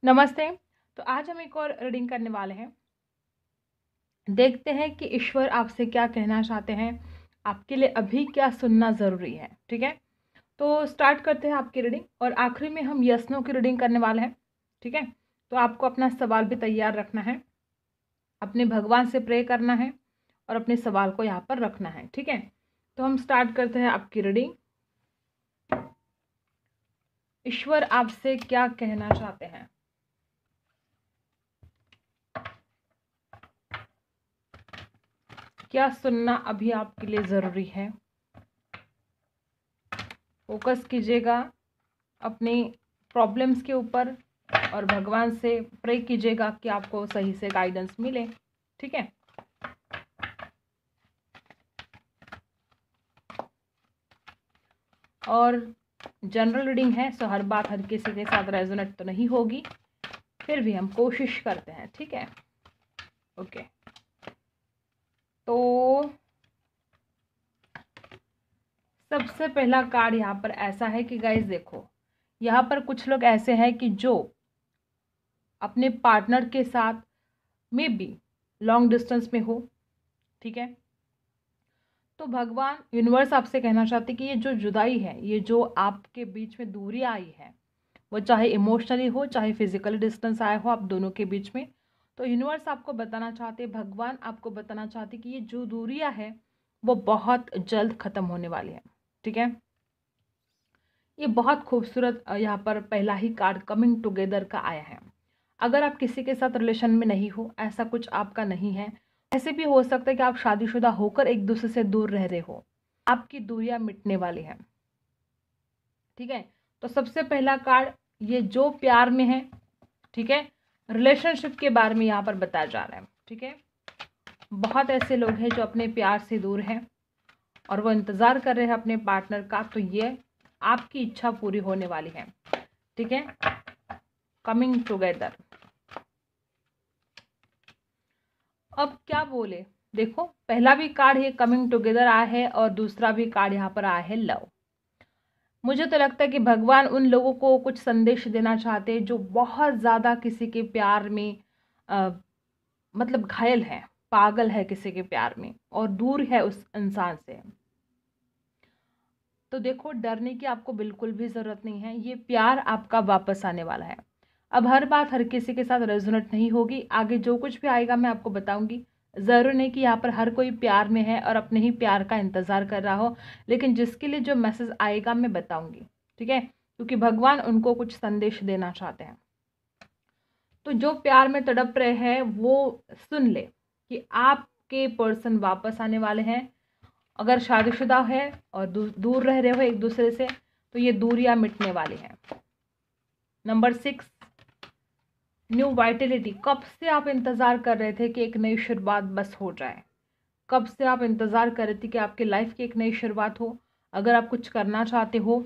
नमस्ते। तो आज हम एक और रीडिंग करने वाले हैं। देखते हैं कि ईश्वर आपसे क्या कहना चाहते हैं, आपके लिए अभी क्या सुनना ज़रूरी है। ठीक है, तो स्टार्ट करते हैं आपकी रीडिंग और आखिरी में हम यस नो की रीडिंग करने वाले हैं। ठीक है, तो आपको अपना सवाल भी तैयार रखना है, अपने भगवान से प्रे करना है और अपने सवाल को यहाँ पर रखना है। ठीक है, तो हम स्टार्ट करते हैं आपकी रीडिंग। ईश्वर आपसे क्या कहना चाहते हैं। क्या सुनना अभी आपके लिए ज़रूरी है। फोकस कीजिएगा अपनी प्रॉब्लम्स के ऊपर और भगवान से प्रे कीजिएगा कि आपको सही से गाइडेंस मिले। ठीक है, और जनरल रीडिंग है, सो हर बात हर किसी के साथ रेजोनेट तो नहीं होगी, फिर भी हम कोशिश करते हैं। ठीक है, ओके। तो सबसे पहला कार्ड यहाँ पर ऐसा है कि गाइस देखो, यहाँ पर कुछ लोग ऐसे हैं कि जो अपने पार्टनर के साथ मे बी लॉन्ग डिस्टेंस में हो। ठीक है, तो भगवान यूनिवर्स आपसे कहना चाहते कि ये जो जुदाई है, ये जो आपके बीच में दूरी आई है, वो चाहे इमोशनली हो चाहे फिजिकली डिस्टेंस आया हो आप दोनों के बीच में, तो यूनिवर्स आपको बताना चाहते, भगवान आपको बताना चाहते कि ये जो दूरियां है वो बहुत जल्द ख़त्म होने वाली है। ठीक है, ये बहुत खूबसूरत यहाँ पर पहला ही कार्ड कमिंग टुगेदर का आया है। अगर आप किसी के साथ रिलेशन में नहीं हो, ऐसा कुछ आपका नहीं है, ऐसे भी हो सकता है कि आप शादीशुदा होकर एक दूसरे से दूर रह रहे हो, आपकी दूरियां मिटने वाली हैं। ठीक है, तो सबसे पहला कार्ड ये जो प्यार में है, ठीक है, रिलेशनशिप के बारे में यहाँ पर बताया जा रहा है। ठीक है, बहुत ऐसे लोग हैं जो अपने प्यार से दूर हैं और वो इंतज़ार कर रहे हैं अपने पार्टनर का, तो ये आपकी इच्छा पूरी होने वाली है। ठीक है, कमिंग टुगेदर। अब क्या बोले, देखो पहला भी कार्ड ये कमिंग टुगेदर आया है और दूसरा भी कार्ड यहाँ पर आया है लव। मुझे तो लगता है कि भगवान उन लोगों को कुछ संदेश देना चाहते हैं जो बहुत ज़्यादा किसी के प्यार में मतलब घायल है, पागल है किसी के प्यार में और दूर है उस इंसान से। तो देखो, डरने की आपको बिल्कुल भी ज़रूरत नहीं है, ये प्यार आपका वापस आने वाला है। अब हर बात हर किसी के साथ रेजोनेट नहीं होगी, आगे जो कुछ भी आएगा मैं आपको बताऊंगी। ज़रूर नहीं कि यहाँ पर हर कोई प्यार में है और अपने ही प्यार का इंतज़ार कर रहा हो, लेकिन जिसके लिए जो मैसेज आएगा मैं बताऊंगी। ठीक है, क्योंकि भगवान उनको कुछ संदेश देना चाहते हैं। तो जो प्यार में तड़प रहे हैं वो सुन ले कि आपके पर्सन वापस आने वाले हैं। अगर शादीशुदा है और दूर रह रहे हो एक दूसरे से, तो ये दूरियां मिटने वाली हैं। Number 6, new Vitality. कब से आप इंतज़ार कर रहे थे कि एक नई शुरुआत बस हो जाए, कब से आप इंतज़ार कर रहे थे कि आपकी लाइफ की एक नई शुरुआत हो। अगर आप कुछ करना चाहते हो,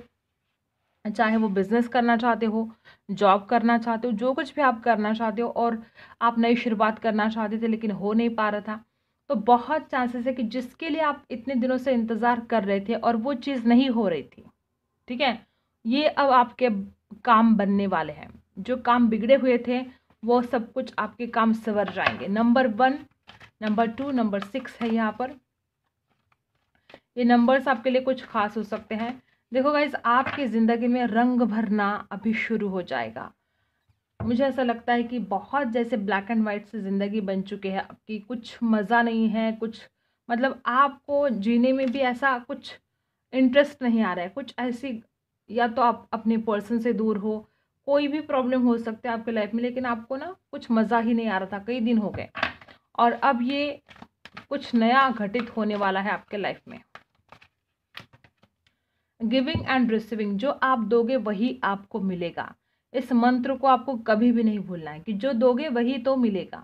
चाहे वो बिज़नेस करना चाहते हो, जॉब करना चाहते हो, जो कुछ भी आप करना चाहते हो और आप नई शुरुआत करना चाहते थे लेकिन हो नहीं पा रहा था, तो बहुत चांसेस है कि जिसके लिए आप इतने दिनों से इंतज़ार कर रहे थे और वो चीज़ नहीं हो रही थी, ठीक है, ये अब आपके काम बनने वाले हैं। जो काम बिगड़े हुए थे वो सब कुछ आपके काम संवर जाएंगे। नंबर 1, नंबर 2, नंबर 6 है यहाँ पर। ये नंबर्स आपके लिए कुछ खास हो सकते हैं। देखो गाइज, आपकी ज़िंदगी में रंग भरना अभी शुरू हो जाएगा। मुझे ऐसा लगता है कि बहुत जैसे ब्लैक एंड वाइट से ज़िंदगी बन चुके हैं आपकी, कुछ मज़ा नहीं है, कुछ मतलब आपको जीने में भी ऐसा कुछ इंटरेस्ट नहीं आ रहा है, कुछ ऐसी, या तो आप अपने पर्सन से दूर हो, कोई भी प्रॉब्लम हो सकता है आपके लाइफ में, लेकिन आपको ना कुछ मज़ा ही नहीं आ रहा था, कई दिन हो गए, और अब ये कुछ नया घटित होने वाला है आपके लाइफ में। गिविंग एंड रिसीविंग, जो आप दोगे वही आपको मिलेगा। इस मंत्र को आपको कभी भी नहीं भूलना है कि जो दोगे वही तो मिलेगा।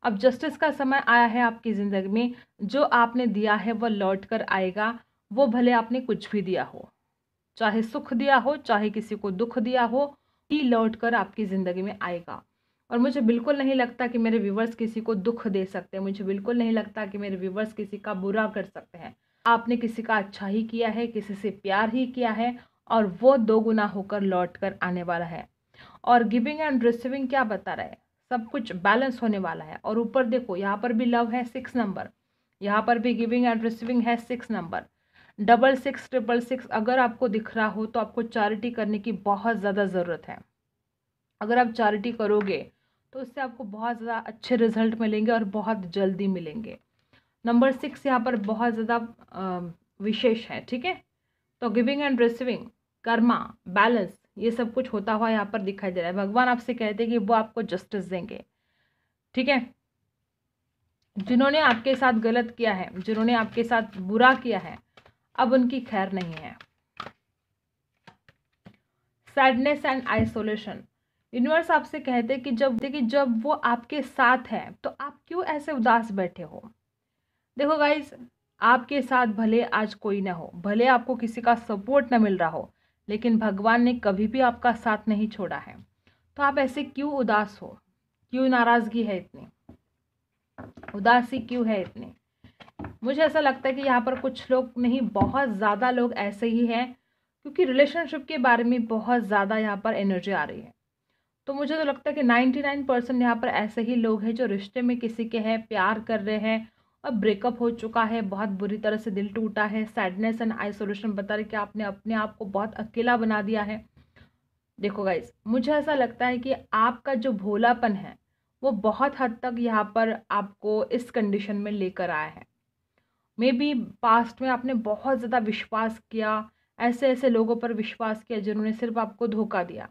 अब जस्टिस का समय आया है आपकी ज़िंदगी में, जो आपने दिया है वह लौट कर आएगा। वो भले आपने कुछ भी दिया हो, चाहे सुख दिया हो चाहे किसी को दुख दिया हो, ही लौट कर आपकी ज़िंदगी में आएगा। और मुझे बिल्कुल नहीं लगता कि मेरे व्यूवर्स किसी को दुख दे सकते हैं, मुझे बिल्कुल नहीं लगता कि मेरे व्यूवर्स किसी का बुरा कर सकते हैं। आपने किसी का अच्छा ही किया है, किसी से प्यार ही किया है, और वो 2 गुना होकर लौट कर आने वाला है। और गिविंग एंड रिसीविंग क्या बता रहा है, सब कुछ बैलेंस होने वाला है। और ऊपर देखो यहाँ पर भी लव है 6 नंबर, यहाँ पर भी गिविंग एंड रिसीविंग है 6 नंबर, 666666। अगर आपको दिख रहा हो तो आपको चैरिटी करने की बहुत ज़्यादा ज़रूरत है। अगर आप चैरिटी करोगे तो उससे आपको बहुत ज़्यादा अच्छे रिजल्ट मिलेंगे और बहुत जल्दी मिलेंगे। नंबर 6 यहाँ पर बहुत ज़्यादा विशेष है, ठीक है। तो giving and receiving, Karma, balance, ये सब कुछ होता हुआ यहाँ पर दिखाई दे रहा है। भगवान आपसे कहते हैं कि वो आपको जस्टिस देंगे, ठीक है। जिन्होंने आपके साथ गलत किया है, जिन्होंने आपके साथ बुरा किया है, अब उनकी खैर नहीं है। सैडनेस एंड आइसोलेशन, यूनिवर्स आपसे कहते हैं कि जब वो आपके साथ है तो आप क्यों ऐसे उदास बैठे हो। देखो गाइस, आपके साथ भले आज कोई ना हो, भले आपको किसी का सपोर्ट ना मिल रहा हो, लेकिन भगवान ने कभी भी आपका साथ नहीं छोड़ा है। तो आप ऐसे क्यों उदास हो, क्यों नाराज़गी है इतनी, उदासी क्यों है इतनी। मुझे ऐसा लगता है कि यहाँ पर कुछ लोग नहीं, बहुत ज़्यादा लोग ऐसे ही हैं, क्योंकि रिलेशनशिप के बारे में बहुत ज़्यादा यहाँ पर एनर्जी आ रही है। तो मुझे तो लगता है कि 99% यहाँ पर ऐसे ही लोग हैं जो रिश्ते में किसी के हैं, प्यार कर रहे हैं और ब्रेकअप हो चुका है, बहुत बुरी तरह से दिल टूटा है। सैडनेस एंड आइसोलेशन बता रहे कि आपने अपने आप को बहुत अकेला बना दिया है। देखो गाइस, मुझे ऐसा लगता है कि आपका जो भोलापन है वो बहुत हद तक यहाँ पर आपको इस कंडीशन में लेकर आया है। मे बी पास्ट में आपने बहुत ज़्यादा विश्वास किया, ऐसे ऐसे लोगों पर विश्वास किया जिन्होंने सिर्फ आपको धोखा दिया।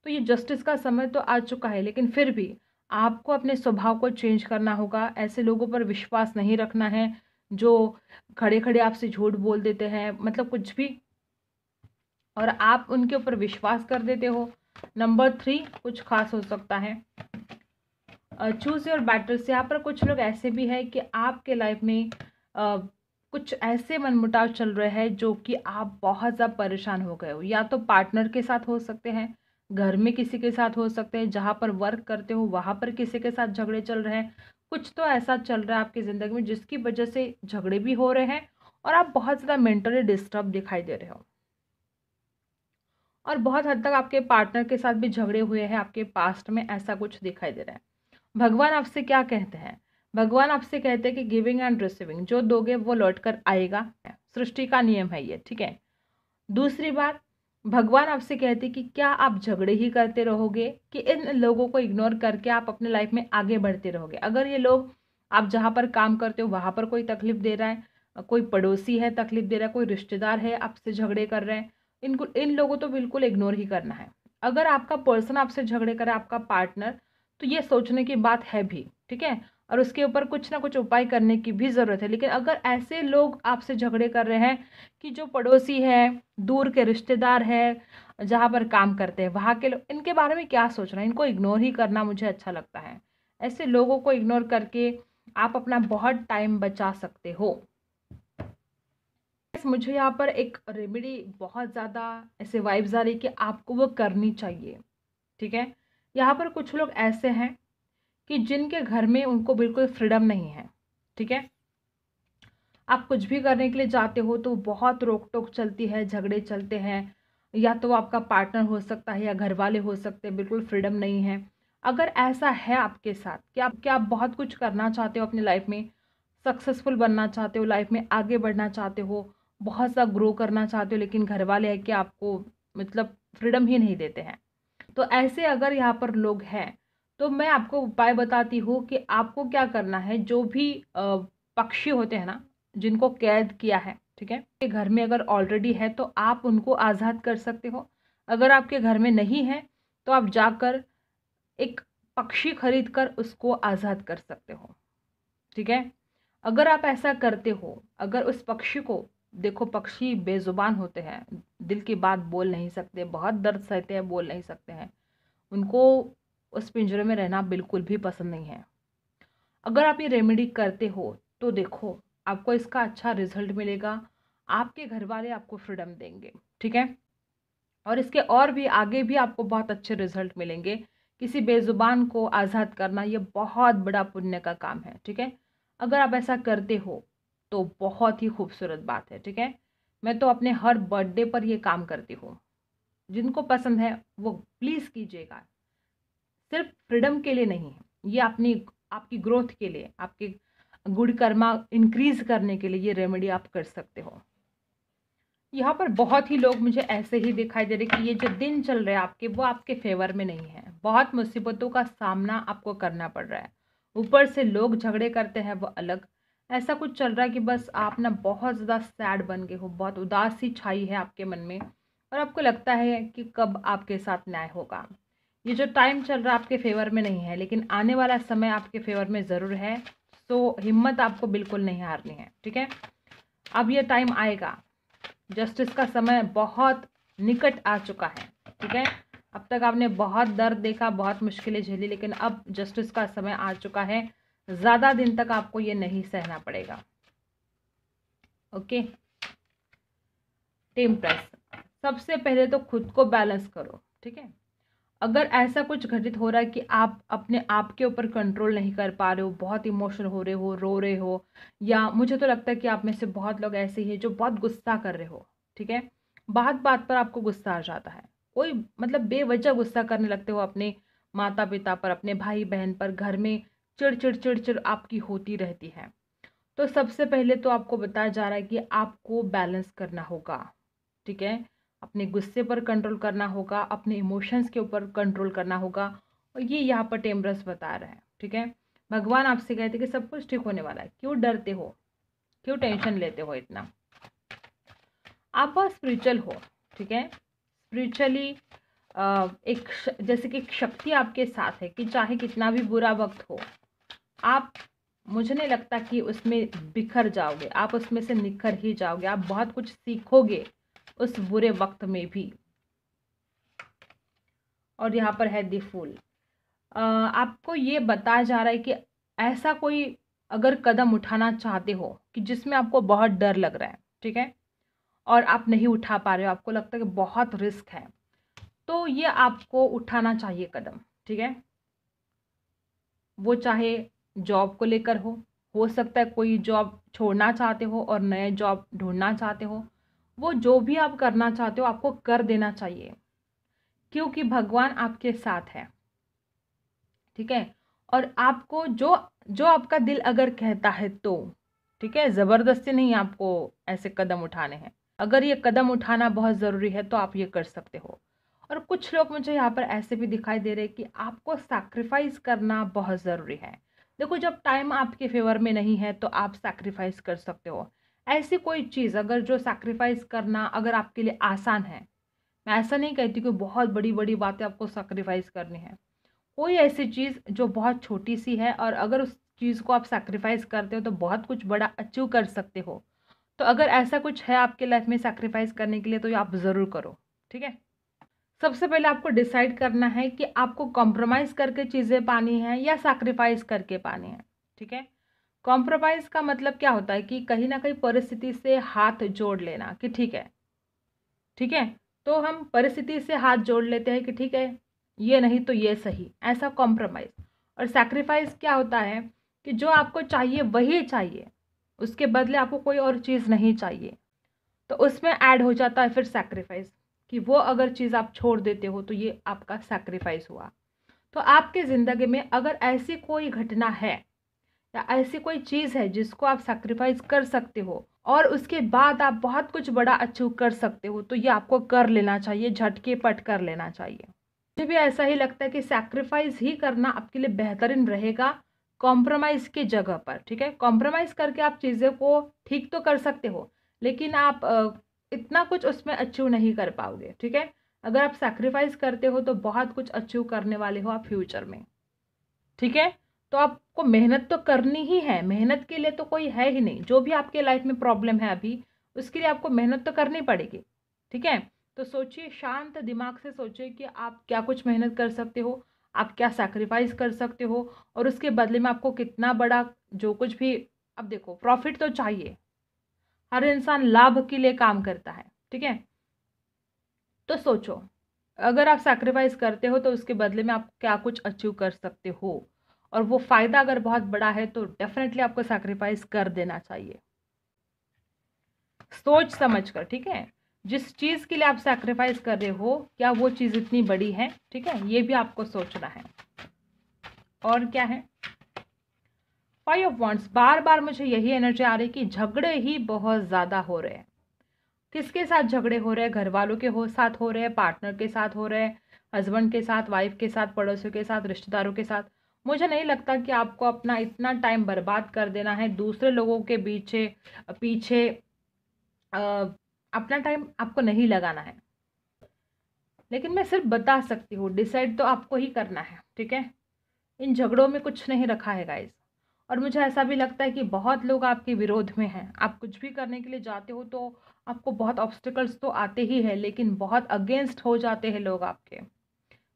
तो ये जस्टिस का समय तो आ चुका है, लेकिन फिर भी आपको अपने स्वभाव को चेंज करना होगा। ऐसे लोगों पर विश्वास नहीं रखना है जो खड़े खड़े आपसे झूठ बोल देते हैं, मतलब कुछ भी, और आप उनके ऊपर विश्वास कर देते हो। नंबर 3 कुछ खास हो सकता है। चूज़ योर बैटल्स, यहाँ पर कुछ लोग ऐसे भी हैं कि आपके लाइफ में कुछ ऐसे मनमुटाव चल रहे हैं जो कि आप बहुत ज़्यादा परेशान हो गए हो। या तो पार्टनर के साथ हो सकते हैं, घर में किसी के साथ हो सकते हैं, जहाँ पर वर्क करते हो वहाँ पर किसी के साथ झगड़े चल रहे हैं। कुछ तो ऐसा चल रहा है आपकी ज़िंदगी में जिसकी वजह से झगड़े भी हो रहे हैं और आप बहुत ज़्यादा मेंटली डिस्टर्ब दिखाई दे रहे हो। और बहुत हद तक आपके पार्टनर के साथ भी झगड़े हुए हैं आपके पास्ट में, ऐसा कुछ दिखाई दे रहा है। भगवान आपसे क्या कहते हैं, भगवान आपसे कहते हैं कि गिविंग एंड रिसीविंग, जो दोगे वो लौट कर आएगा, सृष्टि का नियम है ये, ठीक है। दूसरी बात, भगवान आपसे कहते हैं कि क्या आप झगड़े ही करते रहोगे कि इन लोगों को इग्नोर करके आप अपने लाइफ में आगे बढ़ते रहोगे। अगर ये लोग, आप जहाँ पर काम करते हो वहाँ पर कोई तकलीफ दे रहा है, कोई पड़ोसी है तकलीफ दे रहा है, कोई रिश्तेदार है आपसे झगड़े कर रहे हैं, इन लोगों तो बिल्कुल इग्नोर ही करना है। अगर आपका पर्सन आपसे झगड़े करे, आपका पार्टनर, तो ये सोचने की बात है भी, ठीक है, और उसके ऊपर कुछ ना कुछ उपाय करने की भी ज़रूरत है। लेकिन अगर ऐसे लोग आपसे झगड़े कर रहे हैं कि जो पड़ोसी है, दूर के रिश्तेदार है, जहाँ पर काम करते हैं वहाँ के लोग, इनके बारे में क्या सोचना है, इनको इग्नोर ही करना मुझे अच्छा लगता है। ऐसे लोगों को इग्नोर करके आप अपना बहुत टाइम बचा सकते हो। मुझे यहाँ पर एक रेमेडी बहुत ज़्यादा ऐसे वाइब्स आ रही कि आपको वो करनी चाहिए, ठीक है। यहाँ पर कुछ लोग ऐसे हैं कि जिनके घर में उनको बिल्कुल फ्रीडम नहीं है, ठीक है। आप कुछ भी करने के लिए जाते हो तो बहुत रोक टोक चलती है, झगड़े चलते हैं, या तो आपका पार्टनर हो सकता है या घर वाले हो सकते हैं, बिल्कुल फ्रीडम नहीं है। अगर ऐसा है आपके साथ कि आप बहुत कुछ करना चाहते हो अपनी लाइफ में, सक्सेसफुल बनना चाहते हो, लाइफ में आगे बढ़ना चाहते हो, बहुत सा ग्रो करना चाहते हो, लेकिन घर वाले हैं कि आपको मतलब फ्रीडम ही नहीं देते हैं, तो ऐसे अगर यहाँ पर लोग हैं तो मैं आपको उपाय बताती हूँ कि आपको क्या करना है। जो भी पक्षी होते हैं ना, जिनको कैद किया है, ठीक है, आपके घर में अगर ऑलरेडी है तो आप उनको आज़ाद कर सकते हो। अगर आपके घर में नहीं है तो आप जाकर एक पक्षी खरीद कर उसको आज़ाद कर सकते हो, ठीक है। अगर आप ऐसा करते हो, अगर उस पक्षी को, देखो पक्षी बेजुबान होते हैं, दिल की बात बोल नहीं सकते, बहुत दर्द सहते हैं, बोल नहीं सकते हैं, उनको उस पिंजरे में रहना बिल्कुल भी पसंद नहीं है। अगर आप ये रेमेडी करते हो तो देखो आपको इसका अच्छा रिजल्ट मिलेगा, आपके घर वाले आपको फ्रीडम देंगे, ठीक है। और इसके और भी आगे भी आपको बहुत अच्छे रिजल्ट मिलेंगे। किसी बेजुबान को आज़ाद करना ये बहुत बड़ा पुण्य का काम है, ठीक है। अगर आप ऐसा करते हो तो बहुत ही खूबसूरत बात है, ठीक है। मैं तो अपने हर बर्थडे पर ये काम करती हूँ। जिनको पसंद है वो प्लीज़ कीजिएगा। सिर्फ फ्रीडम के लिए नहीं है, ये आपकी ग्रोथ के लिए, आपके गुड कर्मा इंक्रीज करने के लिए ये रेमेडी आप कर सकते हो। यहाँ पर बहुत ही लोग मुझे ऐसे ही दिखाई दे रहे कि ये जो दिन चल रहे हैं आपके, वो आपके फेवर में नहीं है। बहुत मुसीबतों का सामना आपको करना पड़ रहा है, ऊपर से लोग झगड़े करते हैं वो अलग। ऐसा कुछ चल रहा है कि बस आप ना बहुत ज़्यादा सैड बन गए हो, बहुत उदास सी छाई है आपके मन में, और आपको लगता है कि कब आपके साथ न्याय होगा। ये जो टाइम चल रहा है आपके फेवर में नहीं है, लेकिन आने वाला समय आपके फेवर में ज़रूर है। तो हिम्मत आपको बिल्कुल नहीं हारनी है, ठीक है। अब ये टाइम आएगा, जस्टिस का समय बहुत निकट आ चुका है, ठीक है। अब तक आपने बहुत दर्द देखा, बहुत मुश्किलें झेली, लेकिन अब जस्टिस का समय आ चुका है। ज़्यादा दिन तक आपको ये नहीं सहना पड़ेगा। ओके। टेम्परेंस, सबसे पहले तो खुद को बैलेंस करो, ठीक है। अगर ऐसा कुछ घटित हो रहा है कि आप अपने आप के ऊपर कंट्रोल नहीं कर पा रहे हो, बहुत इमोशनल हो रहे हो, रो रहे हो, या मुझे तो लगता है कि आप में से बहुत लोग ऐसे ही हैं जो बहुत गुस्सा कर रहे हो, ठीक है। बात बात पर आपको गुस्सा आ जाता है, कोई मतलब बेवजह गुस्सा करने लगते हो अपने माता पिता पर, अपने भाई बहन पर, घर में चिड़ चिड़ चिड़ चिड़ आपकी होती रहती है। तो सबसे पहले तो आपको बताया जा रहा है कि आपको बैलेंस करना होगा, ठीक है। अपने गुस्से पर कंट्रोल करना होगा, अपने इमोशंस के ऊपर कंट्रोल करना होगा, और ये यहाँ पर टेम्परेंस बता रहा है, ठीक है। भगवान आपसे कहते कि सब कुछ ठीक होने वाला है, क्यों डरते हो, क्यों टेंशन लेते हो इतना। आप बहुत स्पिरिचुअल हो, ठीक है। स्पिरिचुअली एक जैसे कि एक शक्ति आपके साथ है कि चाहे कितना भी बुरा वक्त हो, आप, मुझे नहीं लगता कि उसमें बिखर जाओगे, आप उसमें से निखर ही जाओगे। आप बहुत कुछ सीखोगे उस बुरे वक्त में भी। और यहाँ पर है द फूल, आपको ये बताया जा रहा है कि ऐसा कोई अगर कदम उठाना चाहते हो कि जिसमें आपको बहुत डर लग रहा है, ठीक है, और आप नहीं उठा पा रहे हो, आपको लगता है कि बहुत रिस्क है, तो ये आपको उठाना चाहिए कदम, ठीक है। वो चाहे जॉब को लेकर हो सकता है कोई जॉब छोड़ना चाहते हो और नए जॉब ढूंढना चाहते हो। वो जो भी आप करना चाहते हो आपको कर देना चाहिए, क्योंकि भगवान आपके साथ है, ठीक है। और आपको जो जो आपका दिल अगर कहता है तो, ठीक है, ज़बरदस्ती नहीं आपको ऐसे कदम उठाने हैं। अगर ये कदम उठाना बहुत ज़रूरी है तो आप ये कर सकते हो। और कुछ लोग मुझे यहाँ पर ऐसे भी दिखाई दे रहे हैं कि आपको सैक्रिफाइस करना बहुत ज़रूरी है। देखो, जब टाइम आपके फेवर में नहीं है तो आप सैक्रिफाइस कर सकते हो। ऐसी कोई चीज़ अगर जो सैक्रिफाइस करना अगर आपके लिए आसान है, मैं ऐसा नहीं कहती कि बहुत बड़ी बड़ी बातें आपको सैक्रिफाइस करनी है। कोई ऐसी चीज़ जो बहुत छोटी सी है और अगर उस चीज़ को आप सैक्रिफाइस करते हो तो बहुत कुछ बड़ा अचीव कर सकते हो। तो अगर ऐसा कुछ है आपके लाइफ में सैक्रिफाइस करने के लिए तो ये आप ज़रूर करो, ठीक है। सबसे पहले आपको डिसाइड करना है कि आपको कॉम्प्रोमाइज़ करके चीज़ें पानी है या सैक्रिफाइस करके पानी है, ठीक है। कॉम्प्रोमाइज़ का मतलब क्या होता है कि कहीं ना कहीं परिस्थिति से हाथ जोड़ लेना कि ठीक है, ठीक है। तो हम परिस्थिति से हाथ जोड़ लेते हैं कि ठीक है, ये नहीं तो ये सही, ऐसा कॉम्प्रोमाइज़। और सैक्रिफाइस क्या होता है कि जो आपको चाहिए वही चाहिए, उसके बदले आपको कोई और चीज़ नहीं चाहिए, तो उसमें ऐड हो जाता है फिर सैक्रिफाइस, कि वो अगर चीज़ आप छोड़ देते हो तो ये आपका सैक्रिफाइस हुआ। तो आपके ज़िंदगी में अगर ऐसी कोई घटना है या ऐसी कोई चीज़ है जिसको आप सैक्रिफाइस कर सकते हो और उसके बाद आप बहुत कुछ बड़ा अचीव कर सकते हो, तो ये आपको कर लेना चाहिए, झटके पट कर लेना चाहिए। मुझे भी ऐसा ही लगता है कि सैक्रिफाइस ही करना आपके लिए बेहतरीन रहेगा कॉम्प्रोमाइज़ की जगह पर, ठीक है। कॉम्प्रोमाइज़ करके आप चीज़ों को ठीक तो कर सकते हो, लेकिन आप इतना कुछ उसमें अचीव नहीं कर पाओगे, ठीक है। अगर आप सैक्रिफाइस करते हो तो बहुत कुछ अचीव करने वाले हो आप फ्यूचर में, ठीक है। तो आपको मेहनत तो करनी ही है, मेहनत के लिए तो कोई है ही नहीं। जो भी आपके लाइफ में प्रॉब्लम है अभी, उसके लिए आपको मेहनत तो करनी पड़ेगी, ठीक है। तो सोचिए, शांत दिमाग से सोचिए कि आप क्या कुछ मेहनत कर सकते हो, आप क्या सैक्रिफाइस कर सकते हो, और उसके बदले में आपको कितना बड़ा जो कुछ भी। अब देखो, प्रॉफिट तो चाहिए, हर इंसान लाभ के लिए काम करता है, ठीक है। तो सोचो, अगर आप सैक्रिफाइस करते हो तो उसके बदले में आप क्या कुछ अचीव कर सकते हो, और वो फ़ायदा अगर बहुत बड़ा है तो डेफिनेटली आपको सैक्रिफाइस कर देना चाहिए, सोच समझ कर, ठीक है। जिस चीज़ के लिए आप सैक्रिफाइस कर रहे हो क्या वो चीज़ इतनी बड़ी है, ठीक है, ये भी आपको सोचना है। और क्या है, 5 ऑफ वांड्स। बार बार मुझे यही एनर्जी आ रही कि झगड़े ही बहुत ज़्यादा हो रहे हैं। किसके साथ झगड़े हो रहे हैं? घर वालों के साथ हो रहे हैं, पार्टनर के साथ हो रहे हैं, हस्बैंड के साथ, वाइफ के साथ, पड़ोसियों के साथ, रिश्तेदारों के साथ। मुझे नहीं लगता कि आपको अपना इतना टाइम बर्बाद कर देना है दूसरे लोगों के पीछे पीछे अपना टाइम आपको नहीं लगाना है। लेकिन मैं सिर्फ बता सकती हूँ, डिसाइड तो आपको ही करना है, ठीक है। इन झगड़ों में कुछ नहीं रखा है गाइस। और मुझे ऐसा भी लगता है कि बहुत लोग आपके विरोध में हैं। आप कुछ भी करने के लिए जाते हो तो आपको बहुत ऑब्स्टिकल्स तो आते ही है, लेकिन बहुत अगेंस्ट हो जाते हैं लोग आपके,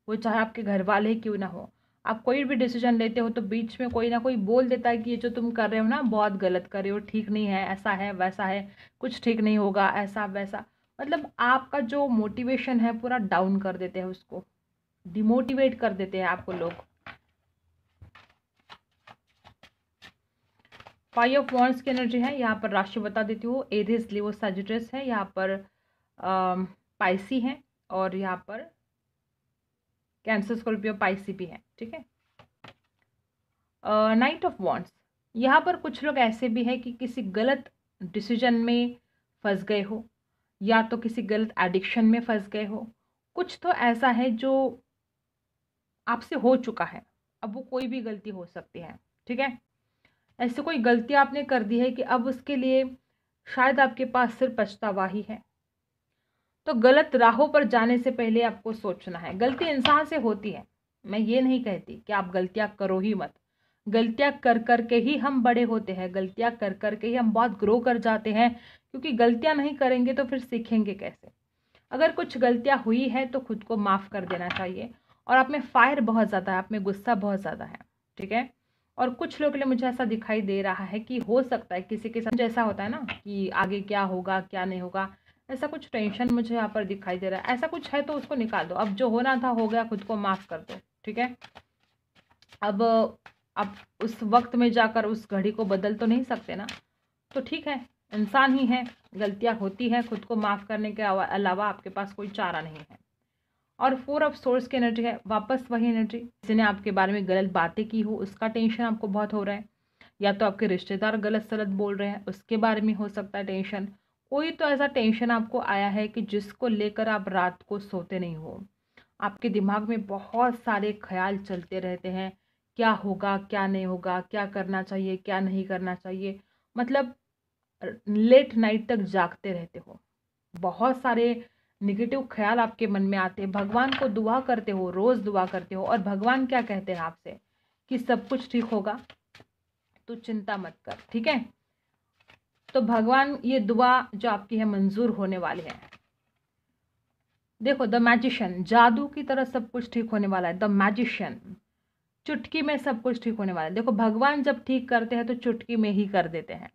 वो चाहे आपके घर वाले ही क्यों ना हो। आप कोई भी डिसीजन लेते हो तो बीच में कोई ना कोई बोल देता है कि ये जो तुम कर रहे हो ना बहुत गलत कर रहे हो, ठीक नहीं है, ऐसा है वैसा है, कुछ ठीक नहीं होगा, ऐसा वैसा। मतलब आपका जो मोटिवेशन है पूरा डाउन कर देते हैं, उसको डिमोटिवेट कर देते हैं आपको लोग। 5 ऑफ वॉन्ड्स की एनर्जी है। यहाँ पर राशि बता देती हूँ, एरीज, लियो, सजिटस है, यहाँ पर पाइसी है, और यहाँ पर कैंसर, स्कॉर्पियो, पाइसी भी है, ठीक है। नाइट ऑफ वॉन्ड्स, यहाँ पर कुछ लोग ऐसे भी हैं कि किसी गलत डिसीजन में फंस गए हो, या तो किसी गलत एडिक्शन में फंस गए हो। कुछ तो ऐसा है जो आपसे हो चुका है, अब वो कोई भी गलती हो सकती है, ठीक है। ऐसे कोई गलती आपने कर दी है कि अब उसके लिए शायद आपके पास सिर्फ पछतावा ही है। तो गलत राहों पर जाने से पहले आपको सोचना है। गलती इंसान से होती है, मैं ये नहीं कहती कि आप गलतियां करो ही मत। गलतियां कर कर के ही हम बड़े होते हैं, गलतियां कर कर के ही हम बहुत ग्रो कर जाते हैं, क्योंकि गलतियां नहीं करेंगे तो फिर सीखेंगे कैसे। अगर कुछ गलतियां हुई है तो खुद को माफ़ कर देना चाहिए। और आप में फायर बहुत ज़्यादा है, आप में गुस्सा बहुत ज़्यादा है, ठीक है। और कुछ लोगों के लिए मुझे ऐसा दिखाई दे रहा है कि हो सकता है किसी के साथ जैसा होता है ना कि आगे क्या होगा क्या नहीं होगा, ऐसा कुछ टेंशन मुझे यहाँ पर दिखाई दे रहा है। ऐसा कुछ है तो उसको निकाल दो, अब जो होना था हो गया, खुद को माफ़ कर दो, ठीक है। अब आप उस वक्त में जाकर उस घड़ी को बदल तो नहीं सकते ना, तो ठीक है, इंसान ही है, गलतियाँ होती हैं, खुद को माफ़ करने के अलावा आपके पास कोई चारा नहीं है। और 4 ऑफ सोर्स की एनर्जी है, वापस वही एनर्जी। किसी ने आपके बारे में गलत बातें की हो, उसका टेंशन आपको बहुत हो रहा है, या तो आपके रिश्तेदार गलत सलत बोल रहे हैं, उसके बारे में हो सकता है टेंशन। कोई तो ऐसा टेंशन आपको आया है कि जिसको लेकर आप रात को सोते नहीं हो। आपके दिमाग में बहुत सारे ख्याल चलते रहते हैं, क्या होगा क्या नहीं होगा, क्या करना चाहिए क्या नहीं करना चाहिए। मतलब लेट नाइट तक जागते रहते हो, बहुत सारे निगेटिव ख्याल आपके मन में आते हैं। भगवान को दुआ करते हो, रोज़ दुआ करते हो, और भगवान क्या कहते हैं आपसे कि सब कुछ ठीक होगा, तो चिंता मत कर, ठीक है। तो भगवान ये दुआ जो आपकी है मंजूर होने वाली है। देखो द मैजिशियन, जादू की तरह सब कुछ ठीक होने वाला है। द मैजिशियन, चुटकी में सब कुछ ठीक होने वाला है। देखो भगवान जब ठीक करते हैं तो चुटकी में ही कर देते हैं।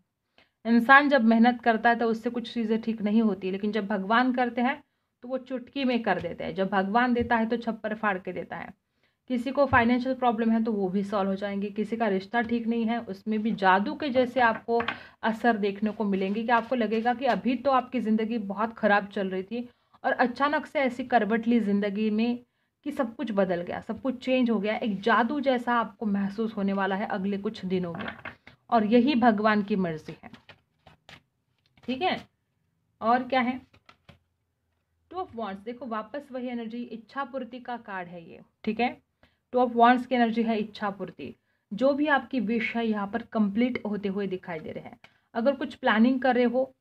इंसान जब मेहनत करता है तो उससे कुछ चीज़ें ठीक नहीं होती, लेकिन जब भगवान करते हैं तो वो चुटकी में कर देते हैं। जब भगवान देता है तो छप्पर फाड़ के देता है। किसी को फाइनेंशियल प्रॉब्लम है तो वो भी सॉल्व हो जाएंगे। किसी का रिश्ता ठीक नहीं है, उसमें भी जादू के जैसे आपको असर देखने को मिलेंगे कि आपको लगेगा कि अभी तो आपकी ज़िंदगी बहुत ख़राब चल रही थी और अचानक से ऐसी करवट ली ज़िंदगी में कि सब कुछ बदल गया, सब कुछ चेंज हो गया। एक जादू जैसा आपको महसूस होने वाला है अगले कुछ दिनों में, और यही भगवान की मर्जी है, ठीक है। और क्या है, 2 ऑफ वॉन्ड्स। देखो वापस वही एनर्जी, इच्छा पूर्ति का कार्ड है ये, ठीक है। 2 ऑफ वॉन्ड्स की एनर्जी है इच्छा पूर्ति। जो भी आपकी विश है यहाँ पर कंप्लीट होते हुए दिखाई दे रहे हैं। अगर कुछ प्लानिंग कर रहे हो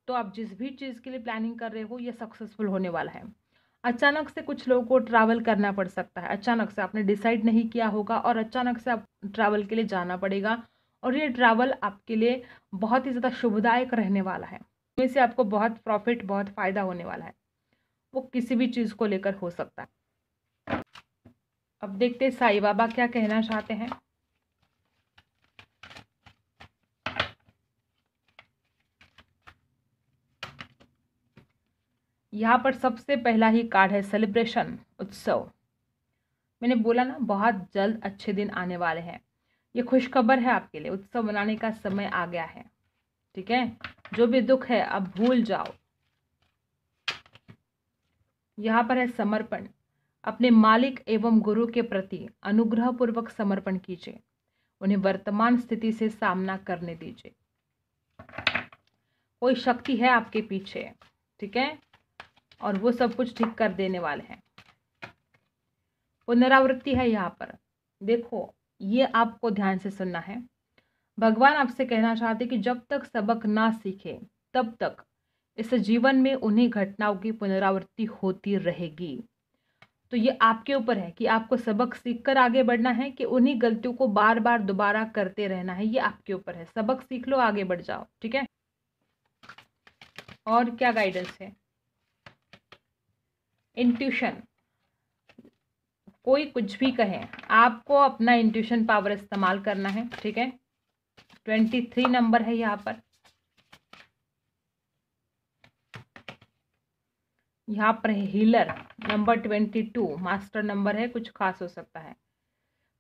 तो आप जिस भी चीज़ के लिए प्लानिंग कर रहे हो ये सक्सेसफुल होने वाला है। अचानक से कुछ लोगों को ट्रैवल करना पड़ सकता है, अचानक से आपने डिसाइड नहीं किया होगा और अचानक से आप ट्रैवल के लिए जाना पड़ेगा, और ये ट्रैवल आपके लिए बहुत ही ज़्यादा शुभदायक रहने वाला है। इसमें से आपको बहुत प्रॉफिट, बहुत फ़ायदा होने वाला है। वो किसी भी चीज़ को लेकर हो सकता है। अब देखते हैं साईं बाबा क्या कहना चाहते हैं। यहाँ पर सबसे पहला ही कार्ड है सेलिब्रेशन, उत्सव। मैंने बोला ना बहुत जल्द अच्छे दिन आने वाले हैं। ये खुशखबर है आपके लिए, उत्सव मनाने का समय आ गया है, ठीक है। जो भी दुख है अब भूल जाओ। यहाँ पर है समर्पण। अपने मालिक एवं गुरु के प्रति अनुग्रहपूर्वक समर्पण कीजिए। उन्हें वर्तमान स्थिति से सामना करने दीजिए। कोई शक्ति है आपके पीछे, ठीक है, और वो सब कुछ ठीक कर देने वाले हैं। पुनरावृत्ति है यहाँ पर, देखो ये आपको ध्यान से सुनना है। भगवान आपसे कहना चाहते कि जब तक सबक ना सीखे तब तक इस जीवन में उन्हीं घटनाओं की पुनरावृत्ति होती रहेगी। तो ये आपके ऊपर है कि आपको सबक सीखकर आगे बढ़ना है कि उन्हीं गलतियों को बार बार दोबारा करते रहना है। ये आपके ऊपर है। सबक सीख लो, आगे बढ़ जाओ, ठीक है। और क्या गाइडेंस है? इंट्यूशन, कोई कुछ भी कहे, आपको अपना इंट्यूशन पावर इस्तेमाल करना है, ठीक है। 23 नंबर है यहाँ पर। यहाँ पर हीलर नंबर 22 मास्टर नंबर है, कुछ खास हो सकता है।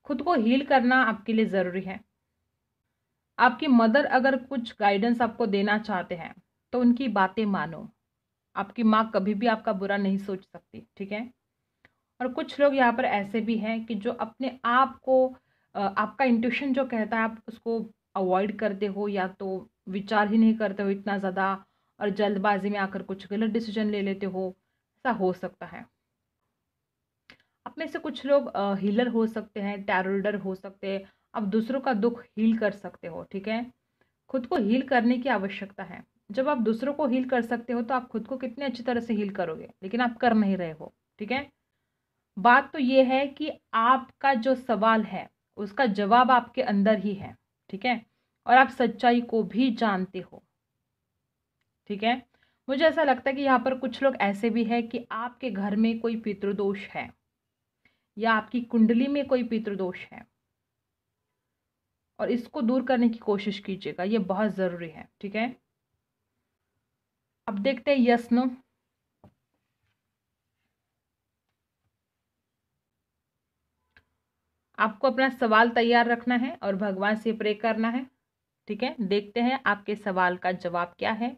खुद को हील करना आपके लिए ज़रूरी है। आपकी मदर अगर कुछ गाइडेंस आपको देना चाहते हैं तो उनकी बातें मानो। आपकी माँ कभी भी आपका बुरा नहीं सोच सकती, ठीक है। और कुछ लोग यहाँ पर ऐसे भी हैं कि जो अपने आप को आपका इंट्यूशन जो कहता है आप उसको अवॉइड करते हो, या तो विचार ही नहीं करते हो इतना ज़्यादा और जल्दबाजी में आकर कुछ गलत डिसीजन ले लेते हो, ऐसा हो सकता है। आप में से कुछ लोग हीलर हो सकते हैं, टैरो रीडर हो सकते हैं। आप दूसरों का दुख हील कर सकते हो, ठीक है। खुद को हील करने की आवश्यकता है। जब आप दूसरों को हील कर सकते हो तो आप खुद को कितने अच्छी तरह से हील करोगे, लेकिन आप कर नहीं रहे हो, ठीक है। बात तो ये है कि आपका जो सवाल है उसका जवाब आपके अंदर ही है, ठीक है, और आप सच्चाई को भी जानते हो, ठीक है। मुझे ऐसा लगता है कि यहाँ पर कुछ लोग ऐसे भी हैं कि आपके घर में कोई पितृदोष है या आपकी कुंडली में कोई पितृदोष है, और इसको दूर करने की कोशिश कीजिएगा, ये बहुत ज़रूरी है, ठीक है। अब देखते हैं यस नो। आपको अपना सवाल तैयार रखना है और भगवान से प्रे करना है, ठीक है। देखते हैं आपके सवाल का जवाब क्या है,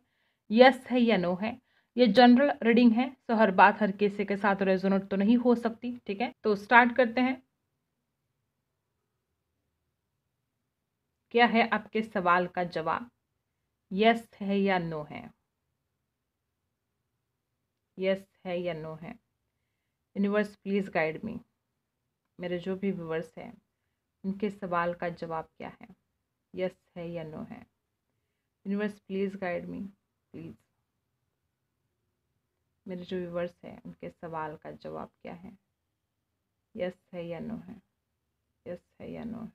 यस है या नो है। ये जनरल रीडिंग है, तो हर बात हर किसी के साथ रेजोनेट तो नहीं हो सकती, ठीक है। तो स्टार्ट करते हैं। क्या है आपके सवाल का जवाब, यस है या नो है? यस है या नो है? Universe please guide me. मेरे जो भी व्यूवर्स हैं उनके सवाल का जवाब क्या है, यस है या नो है? Universe please guide me, please. मेरे जो व्यूवर्स हैं उनके सवाल का जवाब क्या है, यस है या नो है? यस है या नो है?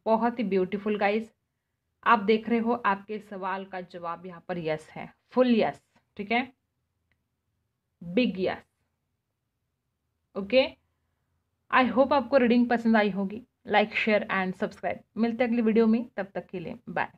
बहुत ही ब्यूटीफुल गाइस, आप देख रहे हो आपके सवाल का जवाब यहाँ पर यस है, फुल यस, ठीक है, big yes. Okay, I hope आपको रीडिंग पसंद आई होगी। Like share and subscribe. मिलते हैं अगली वीडियो में, तब तक के लिए बाय।